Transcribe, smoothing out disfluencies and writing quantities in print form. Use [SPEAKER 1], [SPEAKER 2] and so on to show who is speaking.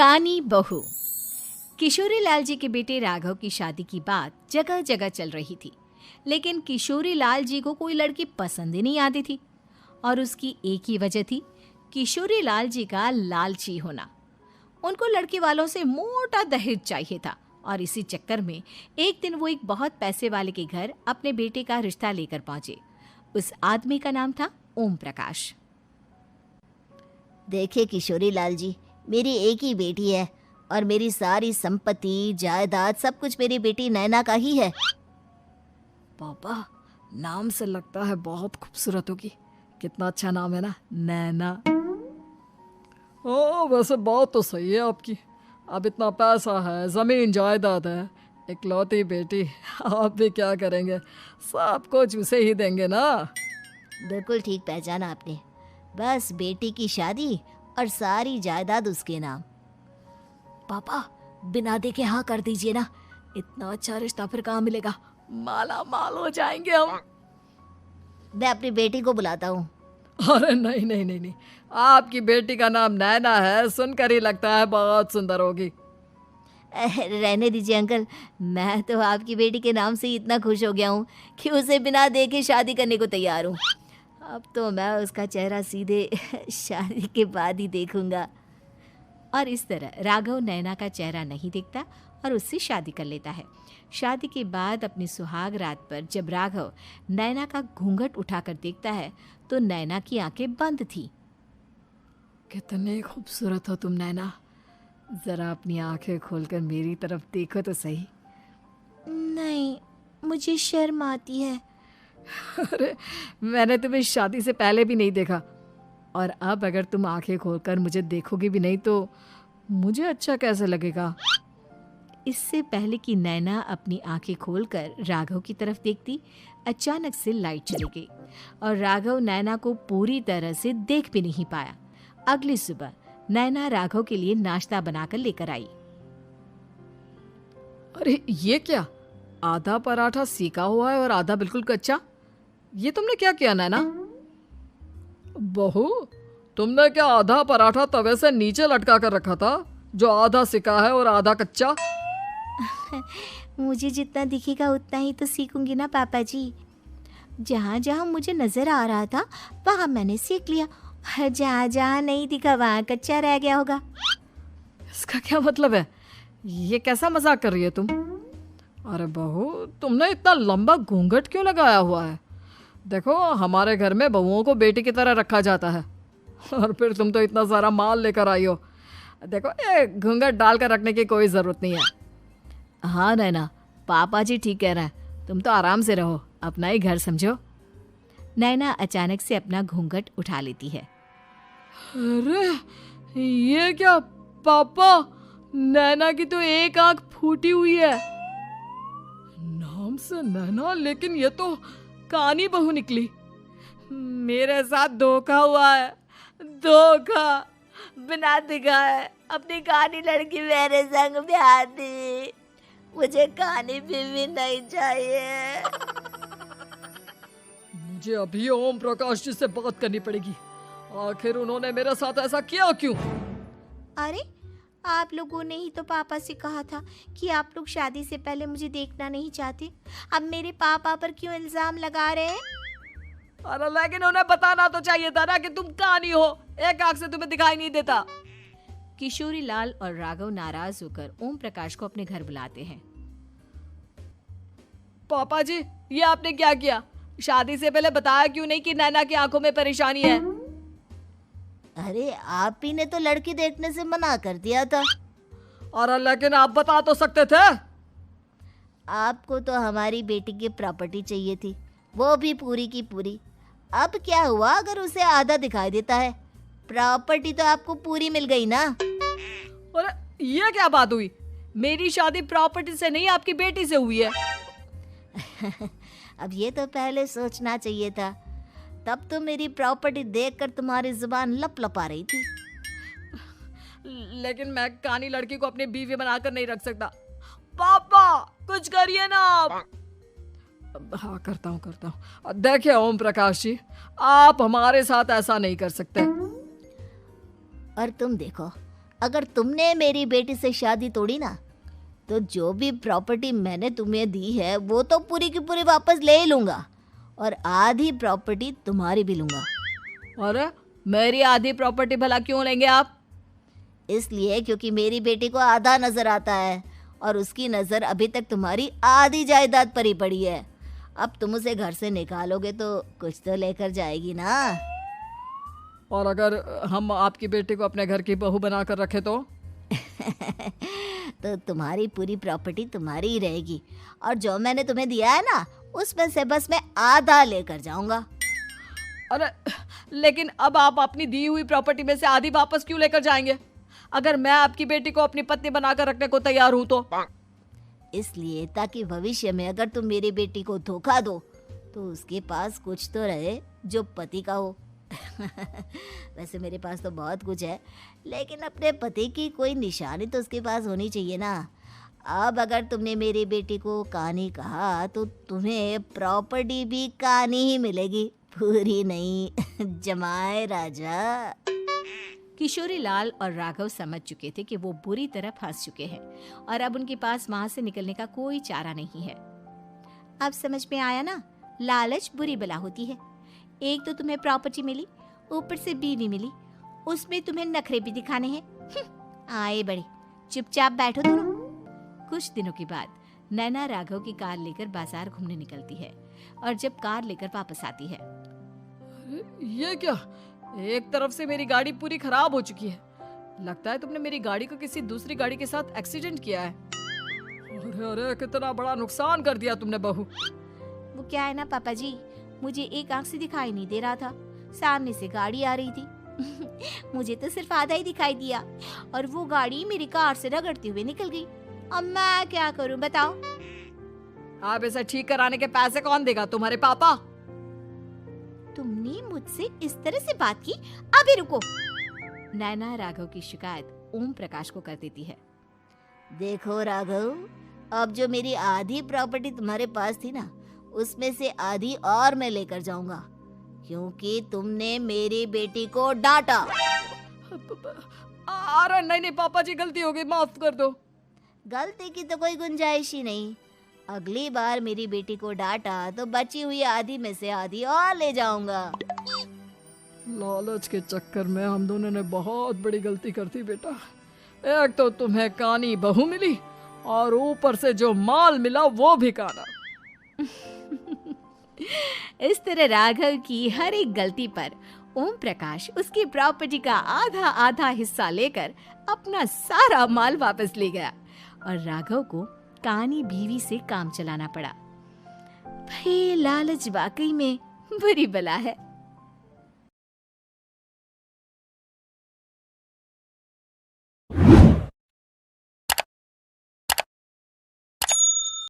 [SPEAKER 1] कानी बहू। किशोरी लाल जी के बेटे राघव की शादी की बात जगह जगह चल रही थी, लेकिन किशोरी लाल जी को कोई लड़की पसंद ही नहीं आती थी। और उसकी एक ही वजह थी, किशोरी लाल जी का लालची होना। उनको लड़की वालों से मोटा दहेज चाहिए था और इसी चक्कर में एक दिन वो एक बहुत पैसे वाले के घर अपने बेटे का रिश्ता लेकर पहुंचे। उस आदमी का नाम था ओम प्रकाश।
[SPEAKER 2] देखिए किशोरी लाल जी, मेरी एक ही बेटी है और मेरी सारी संपत्ति जायदाद सब कुछ मेरी बेटी नैना का ही है।
[SPEAKER 3] पापा, नाम से लगता है बहुत खूबसूरत होगी। कितना अच्छा नाम है ना, नैना। ओ, वैसे बात तो सही है आपकी। अब इतना पैसा है, जमीन जायदाद है, इकलौती बेटी, आप भी क्या करेंगे? सब कुछ उसे ही देंगे ना।
[SPEAKER 2] बिल्कुल ठीक पहचाना आपने। बस बेटी की शादी और सारी जायदाद उसके नाम।
[SPEAKER 3] पापा, बिना देखे हाँ कर दीजिए ना। इतना अच्छा रिश्ता फिर कहाँ मिलेगा? माला माल हो जाएंगे हम।
[SPEAKER 2] मैं अपनी बेटी को बुलाता हूँ।
[SPEAKER 3] अरे नहीं नहीं नहीं नहीं, आपकी बेटी का नाम नैना है, सुनकर ही लगता है बहुत सुंदर होगी।
[SPEAKER 2] रहने दीजिए अंकल, मैं तो आपकी बेटी के नाम से ही इतना खुश हो गया हूँ कि उसे बिना देखे शादी करने को तैयार हूँ। अब तो मैं उसका चेहरा सीधे शादी के बाद ही देखूंगा।
[SPEAKER 1] और इस तरह राघव नैना का चेहरा नहीं देखता और उससे शादी कर लेता है। शादी के बाद अपनी सुहाग रात पर जब राघव नैना का घूंघट उठाकर देखता है तो नैना की आंखें बंद थी।
[SPEAKER 3] कितने खूबसूरत हो तुम नैना, जरा अपनी आंखें खोलकर मेरी तरफ देखो तो सही।
[SPEAKER 2] नहीं, मुझे शर्म आती है।
[SPEAKER 3] अरे, मैंने तुम्हें शादी से पहले भी नहीं देखा, और अब अगर तुम आंखें खोलकर मुझे देखोगी भी नहीं तो मुझे अच्छा कैसे लगेगा?
[SPEAKER 1] इससे पहले कि नैना अपनी आंखें खोलकर राघव की तरफ देखती, अचानक से लाइट चली गई और राघव नैना को पूरी तरह से देख भी नहीं पाया। अगली सुबह नैना राघव के लिए नाश्ता बनाकर लेकर आई।
[SPEAKER 3] अरे ये क्या, आधा पराठा सेका हुआ है और आधा बिल्कुल कच्चा। ये तुमने क्या किया नैना? बहू, तुमने क्या आधा पराठा तवे से नीचे लटका कर रखा था, जो आधा सिका है और आधा कच्चा?
[SPEAKER 2] मुझे जितना दिखेगा उतना ही तो सीखूंगी ना पापा जी। जहाँ जहाँ मुझे नजर आ रहा था वहाँ मैंने सीख लिया, जहाँ जहाँ नहीं दिखा वहाँ कच्चा रह गया होगा।
[SPEAKER 3] इसका क्या मतलब है? ये कैसा मजाक कर रही है तुम? अरे बहू, तुमने इतना लंबा घूंघट क्यों लगाया हुआ है? देखो, हमारे घर में बहुओं को बेटी की तरह रखा जाता है, और फिर तुम तो इतना सारा माल लेकर आई हो। देखो, ये घूंघट डालकर रखने की कोई ज़रूरत नहीं है।
[SPEAKER 1] हाँ नैना, पापा जी ठीक कह रहे हैं, तुम तो आराम से रहो, अपना ही घर समझो। नैना अचानक से अपना घूंघट उठा लेती है।
[SPEAKER 3] अरे ये क्या पापा, नैना की तो एक आंख फूटी हुई है। नाम से नैना, लेकिन ये तो कानी बहू निकली। मेरे साथ धोखा हुआ है, धोखा।
[SPEAKER 2] बिना दिखाए अपनी कानी लड़की मेरे संग ब्याह दी। मुझे कानी भी नहीं चाहिए।
[SPEAKER 3] मुझे अभी ओम प्रकाश जी से बात करनी पड़ेगी। आखिर उन्होंने मेरे साथ ऐसा किया क्यों?
[SPEAKER 2] अरे, आप लोगों ने ही तो पापा से कहा था कि आप लोग शादी से पहले मुझे देखना नहीं चाहते। अब मेरे पापा पर क्यों इल्जाम लगा रहे हैं?
[SPEAKER 3] अरे लेकिन उन्हें बताना तो चाहिए था ना कि तुम कानी हो, एक आंख से तुम्हें दिखाई नहीं देता।
[SPEAKER 1] किशोरी लाल और राघव नाराज होकर ओम प्रकाश को अपने घर बुलाते हैं।
[SPEAKER 3] पापा जी, ये आपने क्या किया? शादी से पहले बताया क्यों नहीं कि नैना की आंखों में परेशानी है?
[SPEAKER 2] अरे, आप ही ने तो लड़की देखने से मना कर दिया था।
[SPEAKER 3] और लेकिन आप बता तो सकते थे।
[SPEAKER 2] आपको तो हमारी बेटी की प्रॉपर्टी चाहिए थी, वो भी पूरी की पूरी। अब क्या हुआ अगर उसे आधा दिखाई देता है? प्रॉपर्टी तो आपको पूरी मिल गई ना।
[SPEAKER 3] अरे ये क्या बात हुई? मेरी शादी प्रॉपर्टी से नहीं, आपकी बेटी से हुई है।
[SPEAKER 2] अब ये तो पहले सोचना चाहिए था, तब तो मेरी प्रॉपर्टी देखकर तुम्हारी जुबान लप लपा रही थी।
[SPEAKER 3] लेकिन मैं कानी लड़की को अपनी बीवी बनाकर नहीं रख सकता। पापा, कुछ करिए ना आप। हाँ, करता हूँ। देखिए ओम प्रकाश जी, आप हमारे साथ ऐसा नहीं कर सकते।
[SPEAKER 2] और तुम देखो, अगर तुमने मेरी बेटी से शादी तोड़ी ना, तो जो भी प्रॉपर्टी मैंने तुम्हें दी है वो तो पूरी की पूरी वापस ले ही लूँगा, और आधी प्रॉपर्टी तुम्हारी भी लूँगा।
[SPEAKER 3] अरे मेरी आधी प्रॉपर्टी भला क्यों लेंगे आप?
[SPEAKER 2] इसलिए क्योंकि मेरी बेटी को आधा नज़र आता है और उसकी नज़र अभी तक तुम्हारी आधी जायदाद पर ही पड़ी है। अब तुम उसे घर से निकालोगे तो कुछ तो लेकर जाएगी ना।
[SPEAKER 3] और अगर हम आपकी बेटी को अपने घर की बहू बनाकर रखे तो?
[SPEAKER 2] तो तुम्हारी पूरी प्रॉपर्टी तुम्हारी ही रहेगी, और जो मैंने तुम्हें दिया है ना, उसमें से बस मैं आधा लेकर जाऊंगा।
[SPEAKER 3] अरे लेकिन अब आप अपनी दी हुई प्रॉपर्टी में से आधी वापस क्यों लेकर जाएंगे? अगर मैं आपकी बेटी को अपनी पत्नी बनाकर रखने को तैयार हूं तो?
[SPEAKER 2] इसलिए ताकि भविष्य में अगर तुम मेरी बेटी को धोखा दो तो उसके पास कुछ तो रहे जो पति का हो। वैसे मेरे पास तो बहुत कुछ है, लेकिन अपने पति की कोई निशानी तो उसके पास होनी चाहिए ना। अब अगर तुमने मेरी बेटी को कहानी कहा तो तुम्हें प्रॉपर्टी भी कहानी ही मिलेगी, पूरी नहीं। जमाए राजा।
[SPEAKER 1] किशोरी लाल और राघव समझ चुके थे कि वो बुरी तरह फंस चुके हैं और अब उनके पास वहां से निकलने का कोई चारा नहीं है। अब समझ में आया ना, लालच बुरी बला होती है। एक तो तुम्हें प्रॉपर्टी मिली, ऊपर से बीवी मिली, उसमें तुम्हें नखरे भी दिखाने हैं। आए बड़े, चुपचाप बैठो दोनों। कुछ दिनों के बाद नैना राघव की कार लेकर बाजार घूमने निकलती है और जब कार लेकर वापस आती है,
[SPEAKER 3] ये क्या? एक तरफ से मेरी गाड़ी पूरी खराब हो चुकी है। लगता है तुमने मेरी गाड़ी को किसी दूसरी गाड़ी के साथ एक्सीडेंट किया है। अरे अरे कितना बड़ा नुकसान कर दिया तुमने बहू।
[SPEAKER 1] वो क्या है ना पापा जी, मुझे एक आंख से दिखाई नहीं दे रहा था, सामने से गाड़ी आ रही थी। मुझे तो सिर्फ आधा ही दिखाई दिया और वो गाड़ी मेरी कार से रगड़ते हुए निकल गई। अब मैं क्या करूं बताओ?
[SPEAKER 3] आप इसे ठीक कराने के पैसे कौन देगा? तुम्हारे पापा?
[SPEAKER 1] तुमने मुझसे इस तरह से बात की? अभी रुको। नैना राघव की शिकायत ओम प्रकाश को कर देती है।
[SPEAKER 2] देखो राघव, अब जो मेरी आधी प्रॉपर्टी तुम्हारे पास थी ना, उसमें से आधी और मैं लेकर जाऊंगा, क्योंकि तुमने मेरी बेटी को डांटा।
[SPEAKER 3] अरे नहीं नहीं पापा जी, गलती हो गई, माफ कर दो।
[SPEAKER 2] गलती की तो कोई गुंजाइश ही नहीं। अगली बार मेरी बेटी को डांटा तो बची हुई आधी में से आधी और ले जाऊंगा।
[SPEAKER 3] लालच के चक्कर में हम दोनों ने बहुत बड़ी गलती कर दी बेटा। एक तो तुम्हें कानी बहू मिली और ऊपर से जो माल मिला वो भी काना।
[SPEAKER 1] इस तरह राघव की हर एक गलती पर ओम प्रकाश उसकी प्रॉपर्टी का आधा आधा हिस्सा लेकर अपना सारा माल वापस ले गया और राघव को कानी बीवी से काम चलाना पड़ा। भाई लालच वाकई में बुरी बला है।